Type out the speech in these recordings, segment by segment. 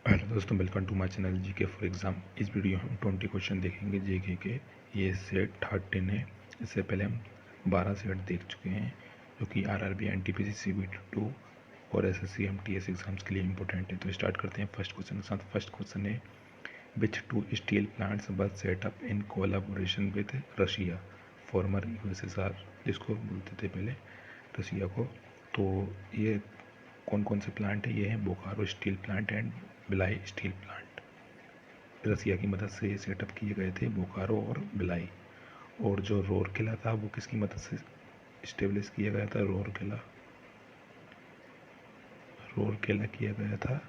Hello दोस्तों, welcome to my channel GK for exam. इस video में हम 20 क्वेश्चन देखेंगे जीके के। ये सेट 13 है। इससे पहले हम 12 सेट देख चुके हैं जो कि आरआरबी, एनटीपीसी, सीबीटी 2 और एसएससी एमटीएस एग्जाम्स के लिए इंपॉर्टेंट है। तो स्टार्ट करते हैं फर्स्ट क्वेश्चन के साथ। फर्स्ट क्वेश्चन है, which two steel plants were set up in collaboration with Russia, former USSR, जिसको बोलते थे पहले रशिया को। तो ये कौन कौन से प्लांट है? ये है Bokaro steel plant and Bhilai steel plant. Russia की मदद से ये सेटअप किए गए थे, बोकारो और भिलाई। और जो रोरकेला था वो किसकी मदद से इस्टेब्लिश किया गया था? रोरकेला किया गया था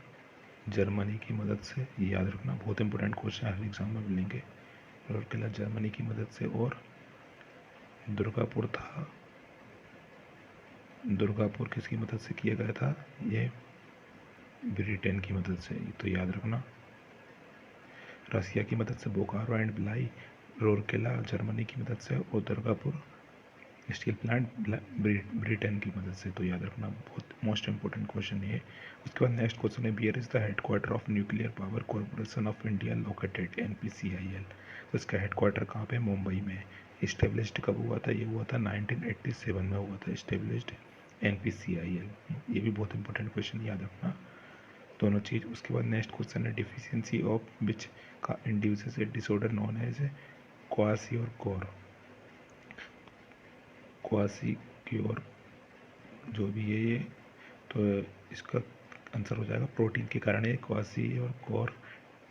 जर्मनी की मदद से। ये याद रखना, बहुत इंपॉर्टेंट क्वेश्चन हर एग्जाम में मिलेंगे। रोरकेला जर्मनी की मदद से। और दुर्गापुर किसकी मदद से किया गया था? ये ब्रिटेन की मदद से। तो याद रखना, रसिया की मदद से बोकारो एंड भिलाई, रोरकेला जर्मनी की मदद से, और दुर्गापुर स्टील प्लांट ब्रिटेन की मदद से। तो याद रखना, बहुत मोस्ट इंपॉर्टेंट क्वेश्चन है। उसके बाद नेक्स्ट क्वेश्चन है, wear is the headquarter of nuclear power corporation of India located? NPCIL. तो इसका हेडक्वार्टर कहाँ पे? मुंबई में। इस्टेब्लिश्ड कब हुआ था? ये हुआ था 1987 में हुआ था इस्टेब्लिश्ड एनपीसीआईएल। ये भी बहुत इंपॉर्टेंट क्वेश्चन, याद रखना दोनों चीज़। उसके बाद नेक्स्ट क्वेश्चन है, डिफिशियंसी ऑफ विच का इंड्यूसेस ए डिसऑर्डर नोन एज क्वासी और कोर। क्वासी क्योर जो भी है ये, तो इसका आंसर हो जाएगा प्रोटीन के कारण। ये क्वासी और कोर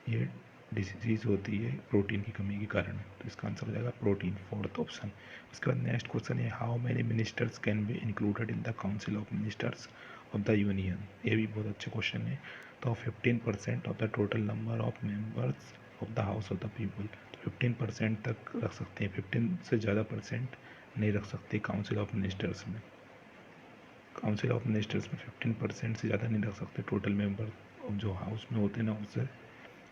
ये डिजीज होती है प्रोटीन की कमी के कारण। तो इसका आंसर हो जाएगा प्रोटीन, फोर्थ ऑप्शन। उसके बाद नेक्स्ट क्वेश्चन है, how many ministers can be included in the council of ministers of the union? ये भी बहुत अच्छा क्वेश्चन है। तो 15% of the total number of members of the house of the people. तो 15% तक रख सकते हैं, 15 से ज़्यादा परसेंट नहीं रख सकते काउंसिल ऑफ मिनिस्टर्स में। काउंसिल ऑफ मिनिस्टर्स में 15% से ज़्यादा नहीं रख सकते। टोटल मेंबर जो हाउस में होते हैं ना, उससे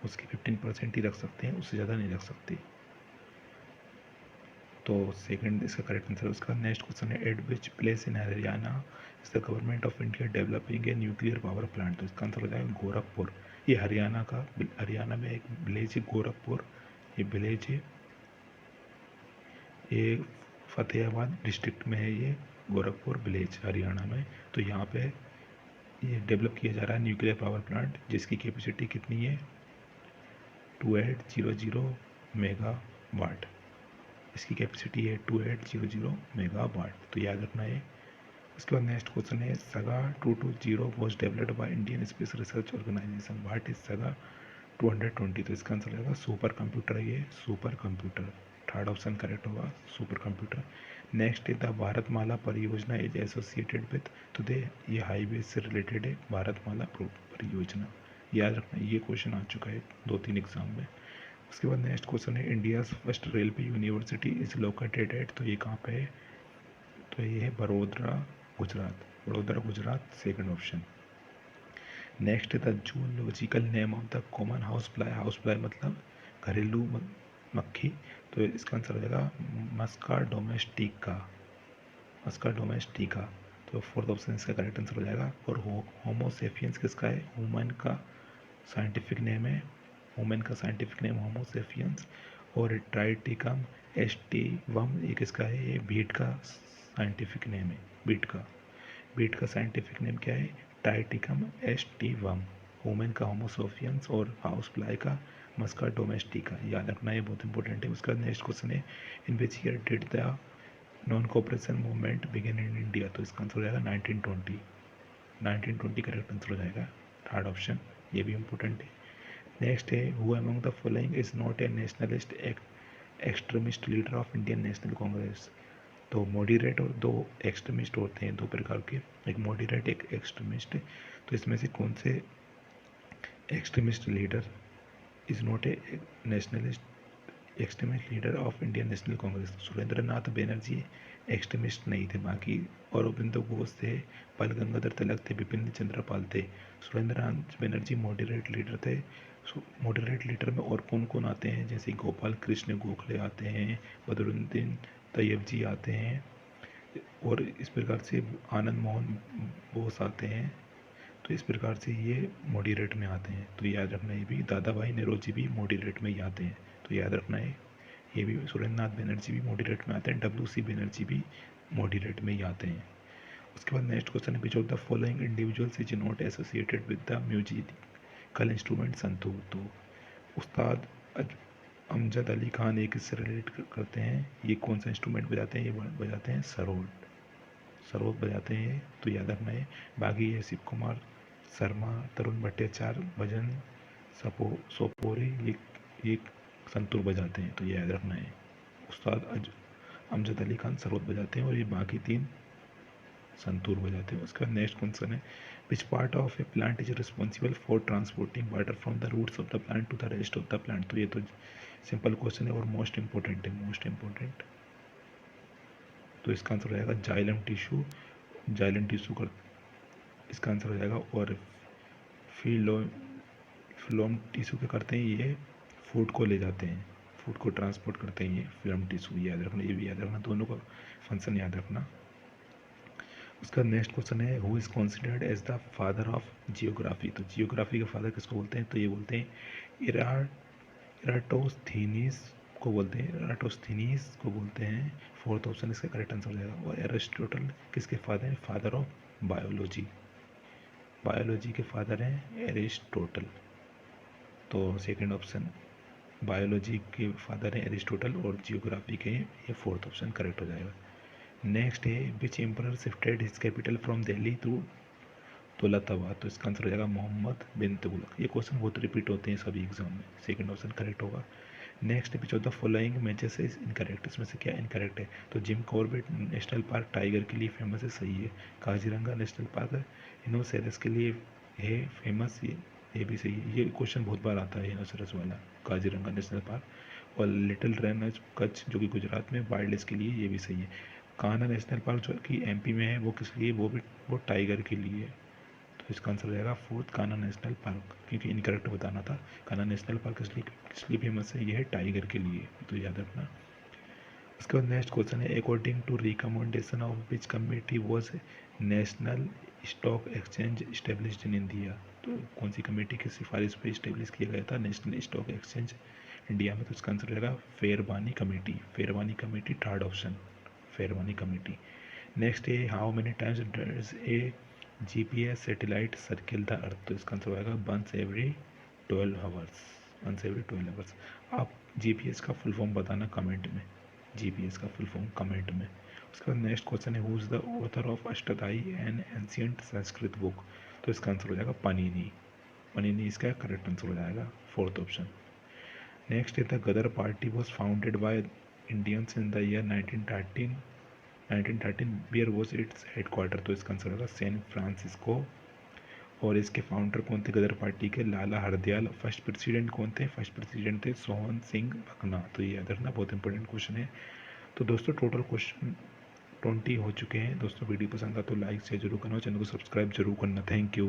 उसकी 15% ही रख सकते हैं, उससे ज़्यादा नहीं रख सकते। तो सेकंड इसका करेक्ट आंसर है। उसका नेक्स्ट क्वेश्चन है, eight which place in Haryana is the government of India developing a nuclear power plant? तो इसका आंसर हो जाएगा गोरखपुर। ये हरियाणा में एक विलेज है गोरखपुर। ये विलेज है, ये फतेहाबाद डिस्ट्रिक्ट में है, ये गोरखपुर विलेज हरियाणा में। तो यहाँ पे ये डेवलप किया जा रहा है न्यूक्लियर पावर प्लांट, जिसकी कैपेसिटी कितनी है? 2800 मेगावाट। इसकी कैपेसिटी है 2800 मेगावाट। तो याद रखना है। उसके बाद नेक्स्ट क्वेश्चन है, Saga 220 was developed by Indian space research organisation, what is Saga 220? तो इसका आंसर रहेगा सुपर कंप्यूटर। ये super computer, third option correct होगा, सुपर कंप्यूटर। नेक्स्ट है, the Bharatmala Pariyojana is associated with, तो दे ये हाईवे से रिलेटेड है, भारतमाला परियोजना। याद रखना, ये क्वेश्चन आ चुका है 2-3 एग्जाम में। उसके बाद नेक्स्ट क्वेश्चन है, India's first railway university is located at, तो ये कहाँ पे है? तो ये है Vadodara Gujarat. Vadodara Gujarat, second option. Next है, the zoological name of the common house fly. House fly मतलब घरेलू मक्खी। तो इसका आंसर हो जाएगा मस्का डोमेस्टिका। Musca domestica. तो फोर्थ ऑप्शन इसका करेक्ट आंसर हो जाएगा। और होमोसेपियंस किसका है? ह्यूमन का साइंटिफिक नेम है। ह्यूमन का साइंटिफिक नेम होमोसेपियंस। और ट्राइटिकम एस्टिवम ये किसका है? ये बीट का साइंटिफिक नेम है। बीट का साइंटिफिक नेम क्या है? टाइटिकम एस्टिवम। ह्यूमन का होमोसेपियंस और हाउस फ्लाई का मस्का डोमेस्टिका। याद रखना, ये बहुत इंपॉर्टेंट है। उसका नेक्स्ट क्वेश्चन है, in which year did the non cooperation movement begin in India? तो इसका आंसर हो जाएगा 1920। 1920 करेक्ट आंसर हो जाएगा, थर्ड ऑप्शन। ये भी इंपॉर्टेंट है। नेक्स्ट है, who among the following is not a nationalist extremist leader of Indian national Congress? तो मॉडरेट और दो एक्सट्रीमिस्ट होते हैं, दो प्रकार के, एक मॉडरेट एक एक्सट्रीमिस्ट। तो इसमें से कौन से extremist leader is not a nationalist extremist leader of Indian national Congress? Surendra Nath Banerjee extremist नहीं थे बाकी, औरोबिंदो घोष थे, बाल गंगाधर तिलक थे, बिपिन चंद्र पाल थे। सुरेंद्र नाथ बैनर्जी मॉडरेट लीडर थे। मॉडरेट लीडर में और कौन कौन आते हैं? जैसे गोपाल कृष्ण गोखले आते हैं, बदरुद्दीन तैयब जी आते हैं, और इस प्रकार से आनंद मोहन बोस आते हैं। तो इस प्रकार से ये मॉडरेट में आते हैं, तो याद रखना ये भी दादा भाई नौरोजी भी मॉडरेट में ही आते हैं, तो याद रखना है ये भी सुरेंद्र नाथ बनर्जी भी मॉडरेट में आते हैं, WC बनर्जी भी मॉडरेट में ही आते हैं। उसके बाद नेक्स्ट क्वेश्चन है which of the following individuals is not associated with the musical instrument santoor. तो उस्ताद अमजद अली खान एक इससे रिलेट करते हैं, ये कौन सा इंस्ट्रूमेंट बजाते हैं, ये बजाते हैं सरोद, सरोद बजाते हैं, तो याद रखना है। बाकी ये शिव कुमार शर्मा, तरुण भट्टाचार्य, भजन सोपोरे ये संतूर बजाते हैं, तो ये याद रखना है। उस्ताद अमजद अली खान सरोद बजाते हैं और ये बाकी 3 संतूर बजाते हैं। उसके बाद नेक्स्ट क्वेश्चन है which part of a plant is responsible for transporting water from the roots of the plant to the rest of the plant. तो ये तो सिंपल क्वेश्चन है और मोस्ट इंपॉर्टेंट है, मोस्ट इंपॉर्टेंट। तो इसका आंसर हो जाएगा जाइलम टिश्यू, जाइलम टिश्यू का इसका आंसर हो जाएगा। और फिलोम टिश्यू क्या करते हैं, ये फूड को ले जाते हैं, फूड को ट्रांसपोर्ट करते हैं ये फिल्म टिश्यू, याद रखना, ये भी याद रखना, दोनों का फंक्शन याद रखना। उसका नेक्स्ट क्वेश्चन है who is considered as the father of geography. तो जियोग्राफी के फादर किसको बोलते हैं, तो ये बोलते हैं इराटोस्थीनीस को बोलते हैं, इराटोस्थीनीस को बोलते हैं। फोर्थ ऑप्शन इसका करेक्ट आंसर हो जाएगा। और एरिस्टोटल किसके फादर हैं, फादर ऑफ बायोलॉजी, बायोलॉजी के फादर हैं एरिस्टोटल। तो सेकंड ऑप्शन बायोलॉजी के फादर हैं एरिस्टोटल और जियोग्राफी के ये फोर्थ ऑप्शन करेक्ट हो जाएगा। नेक्स्ट है which emperor shifted his capital from Delhi to Daulatabad. तो इसका आंसर हो जाएगा मोहम्मद बिन तुगलक। ये क्वेश्चन बहुत रिपीट होते हैं सभी एग्जाम में, सेकंड ऑप्शन करेक्ट होगा। Next which of the following matches is incorrect, इसमें से क्या इनकरेक्ट है, तो Jim Corbett national park tiger के लिए फेमस है, सही है। काजीरंगा नेशनल पार्क इनोसेरस के लिए है फेमस, ये भी सही है। ये क्वेश्चन बहुत बार आता है इनोसेरस वाला, काजीरंगा नेशनल पार्क। और लिटिल रैन कच्छ जो कि गुजरात में वाइल्ड के लिए, ये भी सही है। कान्हा नेशनल पार्क जो कि MP में है वो किस लिए, वो टाइगर के लिए है। तो इसका आंसर हो जाएगा फोर्थ कान्हा नेशनल पार्क, क्योंकि इनकरेक्ट बताना था। कान्हा नेशनल पार्क किस लिए फेमस है, ये है टाइगर के लिए, तो याद रखना। उसके बाद नेक्स्ट क्वेश्चन है according to recommendation of which committee was national stock exchange established in India. तो कौन सी कमेटी की सिफारिश पे इस्टेब्लिश किया गया था नेशनल स्टॉक एक्सचेंज इंडिया में, तो इसका आंसर हो जाएगा फेरबानी कमेटी, फेरबानी कमेटी थर्ड ऑप्शन, फेरबानी कमेटी। नेक्स्ट है how many times does a GPS satellite circle the earth. तो इसका आंसर होगा once every 12 hours, once every 12 hours. आप GPS का फुल फॉर्म बताना कमेंट में, GPS का फुल फॉर्म कमेंट में। उसके बाद नेक्स्ट क्वेश्चन है who is the author of Ashtadhyayi an ancient Sanskrit book. तो इसका आंसर हो जाएगा पनीनी, पनीनी इसका करेक्ट आंसर हो जाएगा, फोर्थ ऑप्शन। नेक्स्ट है the Ghadar party was founded by Indians in the year 1913 where was its headquarter. तो इसका आंसर होगा सैन फ्रांसिस्को। और इसके फाउंडर कौन थे गदर पार्टी के, लाला हरदयाल। फर्स्ट प्रेसिडेंट कौन थे, फर्स्ट प्रेसिडेंट थे सोहन सिंह भकना। तो ये याद रखना, बहुत इंपॉर्टेंट क्वेश्चन है। तो दोस्तों टोटल क्वेश्चन 20 हो चुके हैं। दोस्तों वीडियो पसंद आ तो लाइक शेयर जरूर करना, चैनल को सब्सक्राइब जरूर करना। Thank you.